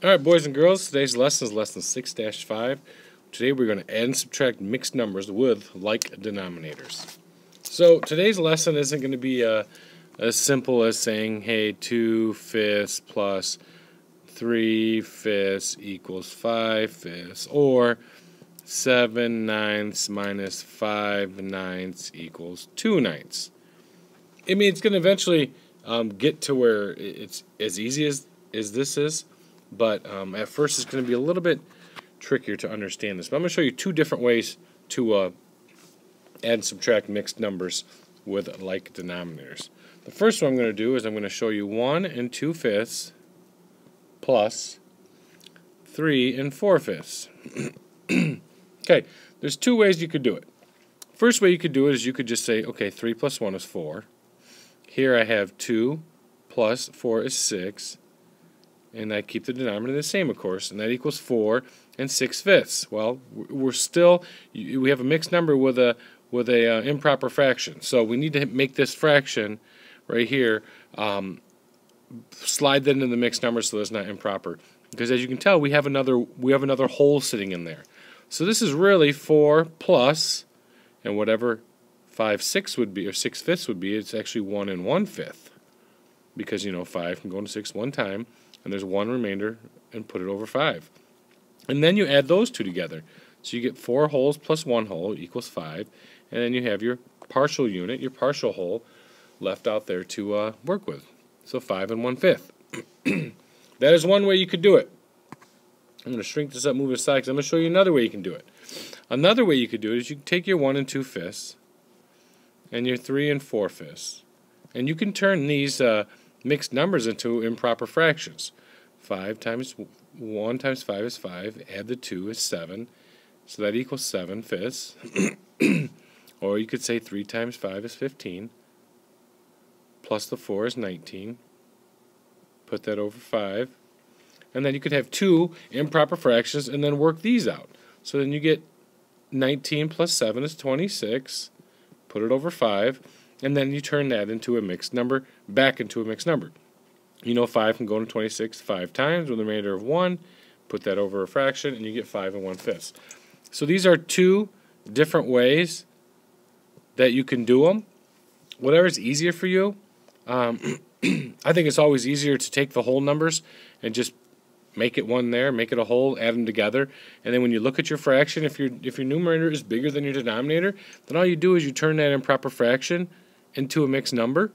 Alright, boys and girls, today's lesson is lesson 6-5. Today we're going to add and subtract mixed numbers with like denominators. So today's lesson isn't going to be as simple as saying, hey, 2/5 plus 3/5 equals 5/5, or 7/9 minus 5/9 equals 2/9. I mean, it's going to eventually get to where it's as easy as this is. But at first it's going to be a little bit trickier to understand this. But I'm going to show you two different ways to add and subtract mixed numbers with like denominators. The first one I'm going to do is I'm going to show you 1 2/5 plus 3 4/5. Okay, there's two ways you could do it. First way you could do it is you could just say, okay, 3 plus 1 is 4. Here I have 2 plus 4 is 6. And I keep the denominator the same, of course, and that equals 4 6/5. Well, we have a mixed number with a improper fraction, so we need to make this fraction right here slide that into the mixed number so that it's not improper. Because as you can tell, we have another whole sitting in there. So this is really 4 plus, and whatever 5/6 would be or 6/5 would be, it's actually 1 1/5, because 5 can go into 6 one time. And there's one remainder, and put it over 5. And then you add those two together. So you get 4 wholes plus 1 whole equals 5. And then you have your partial unit, your partial whole, left out there to work with. So 5 1/5. That is one way you could do it. I'm going to shrink this up, move it aside, because I'm going to show you another way you can do it. Another way you could do it is you can take your 1 2/5 and your 3 4/5. And you can turn these mixed numbers into improper fractions. 5 times 1 times 5 is 5. Add the 2 is 7. So that equals 7/5. Or you could say 3 times 5 is 15. Plus the 4 is 19. Put that over 5. And then you could have two improper fractions and then work these out. So then you get 19 plus 7 is 26. Put it over 5. And then you turn that into a mixed number, back into a mixed number. 5 can go into 26 5 times with a remainder of 1. Put that over a fraction, and you get 5 1/5. So these are two different ways that you can do them. Whatever's easier for you. I think it's always easier to take the whole numbers and just make it one there, make it a whole, add them together, and then when you look at your fraction, if your numerator is bigger than your denominator, then all you do is you turn that improper fraction into a mixed number,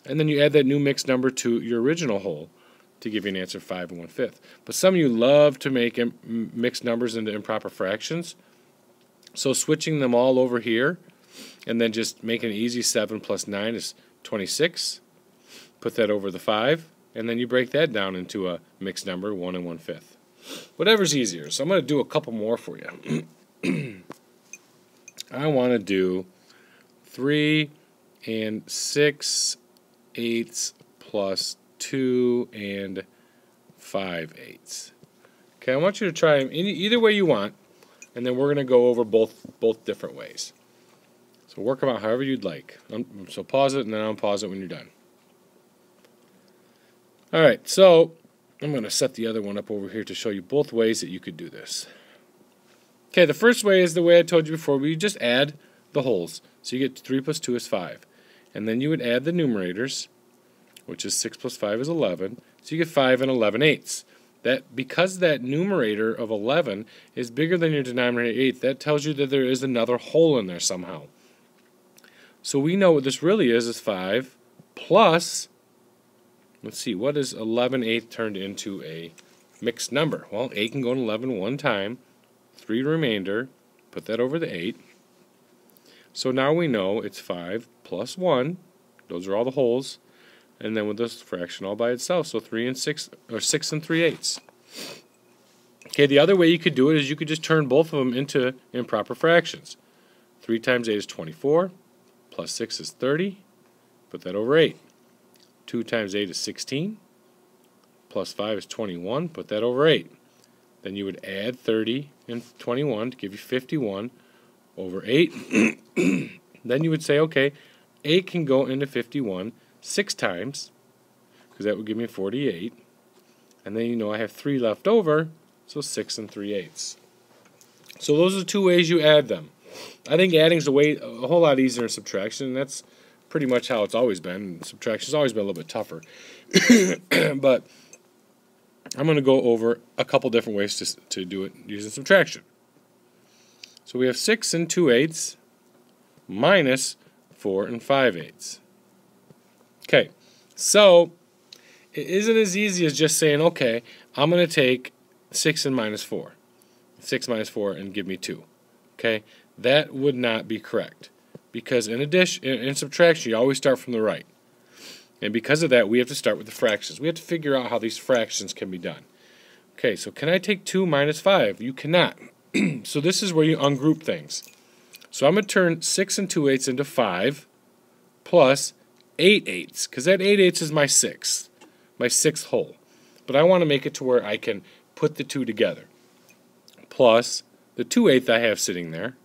and then you add that new mixed number to your original whole to give you an answer 5 1/5. But some of you love to make mixed numbers into improper fractions, so switching them all over here and then just making it easy, 7 plus 9 is 26. Put that over the 5, and then you break that down into a mixed number, 1 1/5. Whatever's easier. So I'm going to do a couple more for you. I want to do 3 6/8 plus 2 5/8. Okay, I want you to try them either way you want, and then we're going to go over both different ways. So work them out however you'd like. So pause it, and then unpause it when you're done. Alright, so I'm going to set the other one up over here to show you both ways that you could do this. Okay, the first way is the way I told you before, where you just add the wholes. So you get 3 plus 2 is 5. And then you would add the numerators, which is 6 plus 5 is 11. So you get 5 11/8. Because that numerator of 11 is bigger than your denominator 8, that tells you that there is another whole in there somehow. So we know what this really is 5 plus, let's see, what is 11/8 turned into a mixed number? Well, 8 can go in 11 one time, 3 remainder, put that over the 8. So now we know it's 5 plus 1, those are all the wholes, and then with this fraction all by itself, so 3 6, or 6 3/8. Okay, the other way you could do it is you could just turn both of them into improper fractions. 3 times 8 is 24, plus 6 is 30, put that over 8. 2 times 8 is 16, plus 5 is 21, put that over 8. Then you would add 30 and 21 to give you 51 over 8. Then you would say, okay, 8 can go into 51 6 times, because that would give me 48. And then you know I have 3 left over, so 6 3/8. So those are 2 ways you add them. I think adding is a whole lot easier than subtraction, and that's pretty much how it's always been. Subtraction's always been a little bit tougher. But I'm going to go over a couple different ways to do it using subtraction. So we have 6 2/8 minus 4 5/8. Okay, so it isn't as easy as just saying, okay, I'm going to take 6 and minus 4. 6 minus 4 and give me 2. Okay, that would not be correct. Because in subtraction, you always start from the right. And because of that, we have to start with the fractions. We have to figure out how these fractions can be done. Okay, so can I take 2 minus 5? You cannot. So this is where you ungroup things. So I'm going to turn 6 2/8 into 5 plus 8/8, because that 8/8 is my sixth whole. But I want to make it to where I can put the 2 together. Plus the 2/8 I have sitting there.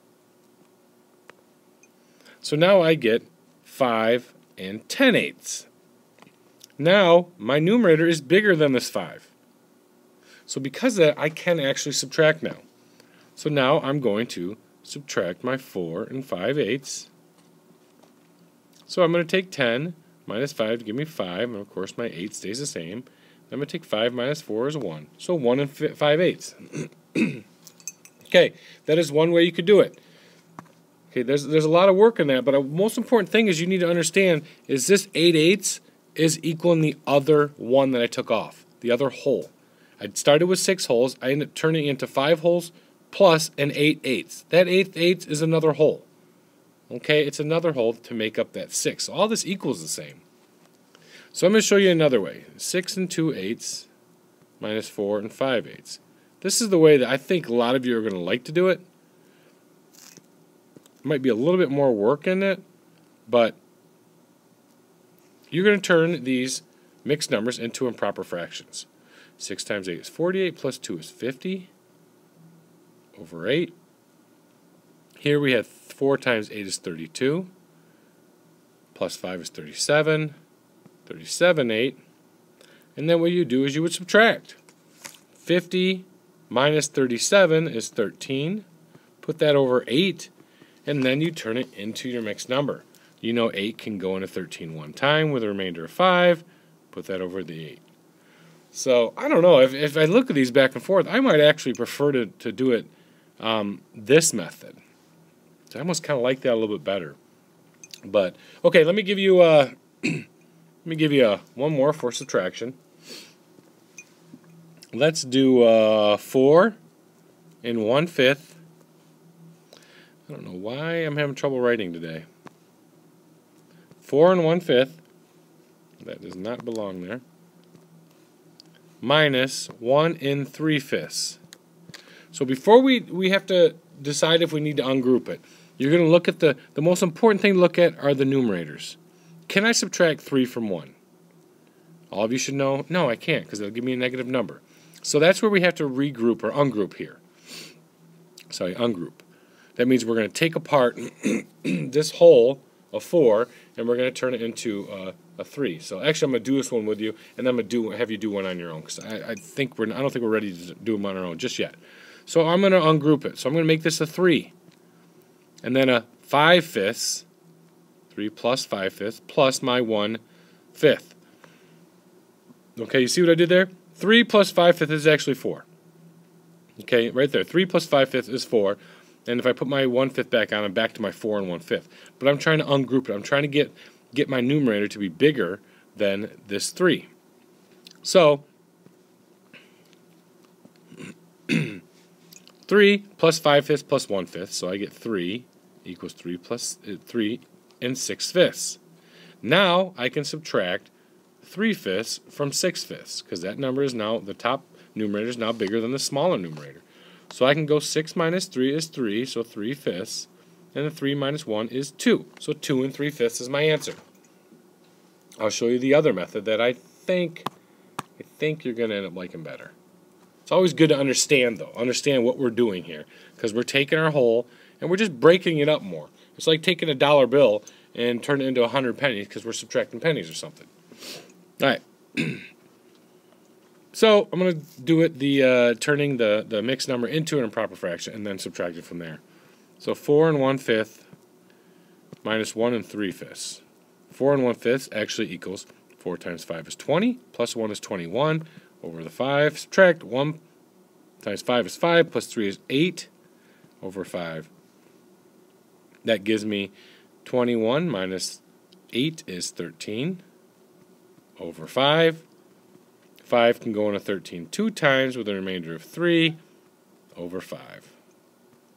So now I get 5 10/8. Now my numerator is bigger than this 5. So because of that, I can actually subtract now. So now I'm going to subtract my 4 5/8. So I'm going to take 10 minus 5 to give me 5, and of course my 8 stays the same. I'm going to take 5 minus 4 is 1. So 1 5/8. Okay, that is one way you could do it. Okay, there's a lot of work in that, but the most important thing is you need to understand is this 8/8 is equaling the other one that I took off, the other whole. I started with 6 holes. I ended up turning it into 5 holes plus an 8/8. That 8/8 is another hole. Okay, it's another hole to make up that 6. So all this equals the same. So I'm going to show you another way. 6 2/8 minus 4 5/8. This is the way that I think a lot of you are going to like to do it. Might be a little bit more work in it, but you're going to turn these mixed numbers into improper fractions. 6 times 8 is 48, plus 2 is 50 over 8. Here we have 4 times 8 is 32, plus 5 is 37, 37/8. And then what you do is you would subtract. 50 minus 37 is 13. Put that over 8. And then you turn it into your mixed number. You know 8 can go into 13 one time with a remainder of 5. Put that over the 8. So, I don't know. If I look at these back and forth, I might actually prefer to do it this method. So I almost kind of like that a little bit better. But, okay, let me give you one more for subtraction. Let's do 4 1/5. I don't know why I'm having trouble writing today. 4 1/5. That does not belong there. Minus 1 3/5. So before we have to decide if we need to ungroup it, you're going to look at the most important thing to look at are the numerators. Can I subtract 3 from 1? All of you should know, no, I can't, because it'll give me a negative number. So that's where we have to regroup or ungroup here. Sorry, ungroup. That means we're going to take apart this whole of 4, and we're going to turn it into a 3. So actually, I'm going to do this one with you, and then I'm going to have you do one on your own, because I don't think we're ready to do them on our own just yet. So I'm going to ungroup it. So I'm going to make this a 3, and then a 5/5, 3 plus 5/5, plus my 1/5. Okay, you see what I did there? 3 plus 5/5 is actually 4. Okay, right there. 3 plus 5/5 is 4. And if I put my 1/5 back on, I'm back to my 4 1/5. But I'm trying to ungroup it. I'm trying to get my numerator to be bigger than this 3. So 3 plus 5/5 plus 1/5. So I get 3 equals 3 plus 3 6/5. Now I can subtract 3/5 from 6/5, because that number is now, the top numerator is now bigger than the smaller numerator. So I can go 6 minus 3 is 3, so 3/5, and the 3 minus 1 is 2. So 2 3/5 is my answer. I'll show you the other method that I think you're going to end up liking better. It's always good to understand, though. Understand what we're doing here, because we're taking our whole and we're just breaking it up more. It's like taking a dollar bill and turning it into 100 pennies because we're subtracting pennies or something. All right. So I'm going to do it turning the mixed number into an improper fraction and then subtract it from there. So 4 1/5 minus 1 3/5. 4 1/5 actually equals 4 times 5 is 20, plus 1 is 21, over the 5. Subtract 1 times 5 is 5, plus 3 is 8, over 5. That gives me 21 minus 8 is 13, over 5. 5 can go into 13 2 times with a remainder of 3, over 5.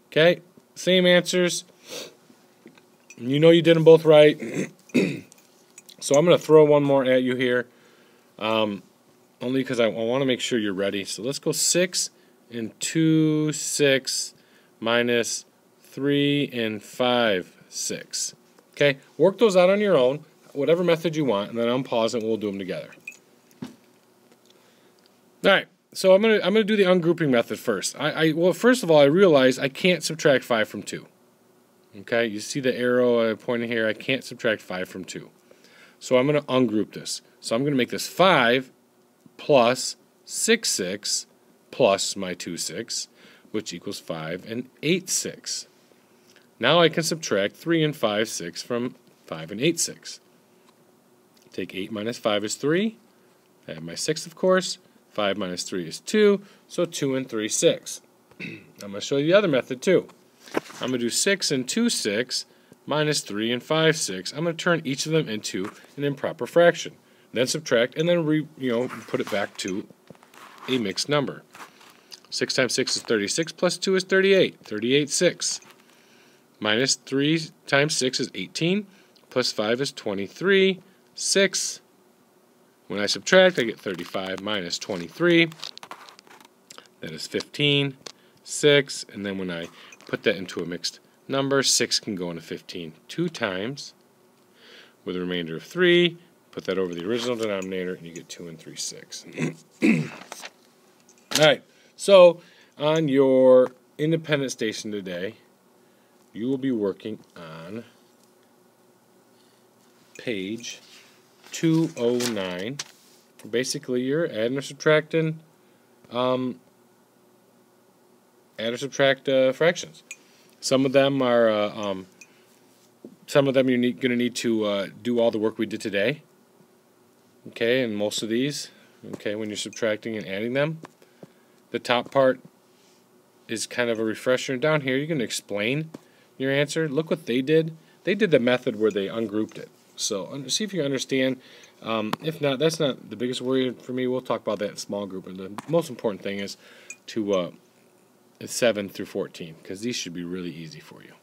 Okay, same answers. You know you did them both right. So I'm going to throw one more at you here, only because I want to make sure you're ready. So let's go 6 and 2, 6, minus 3 and 5, 6. Okay, work those out on your own, whatever method you want, and then unpause it and we'll do them together. All right, so I'm gonna do the ungrouping method first. Well, first of all, I realize I can't subtract 5 from 2. Okay, you see the arrow pointing here. I can't subtract 5 from 2. So I'm going to ungroup this. So I'm going to make this 5 plus 6, 6 plus my 2, 6, which equals 5 and 8, 6. Now I can subtract 3 and 5, 6 from 5 and 8, 6. Take 8 minus 5 is 3. I have my 6, of course. 5 minus 3 is 2. So 2 and 3, 6. I'm going to show you the other method too. I'm going to do 6 and 2, 6 minus 3 and 5, 6. I'm going to turn each of them into an improper fraction. Then subtract and then put it back to a mixed number. 6 times 6 is 36 plus 2 is 38. 38, 6. Minus 3 times 6 is 18 plus 5 is 23, 6. When I subtract, I get 35 minus 23. That is 15, 6. And then when I put that into a mixed number, 6 can go into 15 2 times with a remainder of 3. Put that over the original denominator, and you get 2 and 3, 6. All right, so on your independent station today, you will be working on page 209. Basically, you're adding or subtracting, add or subtract fractions. Some of them are, you're going to need to do all the work we did today. Okay, and most of these, okay, when you're subtracting and adding them, the top part is kind of a refresher. Down here, you're going to explain your answer. Look what they did. They did the method where they ungrouped it. So see if you understand. If not, that's not the biggest worry for me. We'll talk about that in small group. And the most important thing is to 7 through 14, because these should be really easy for you.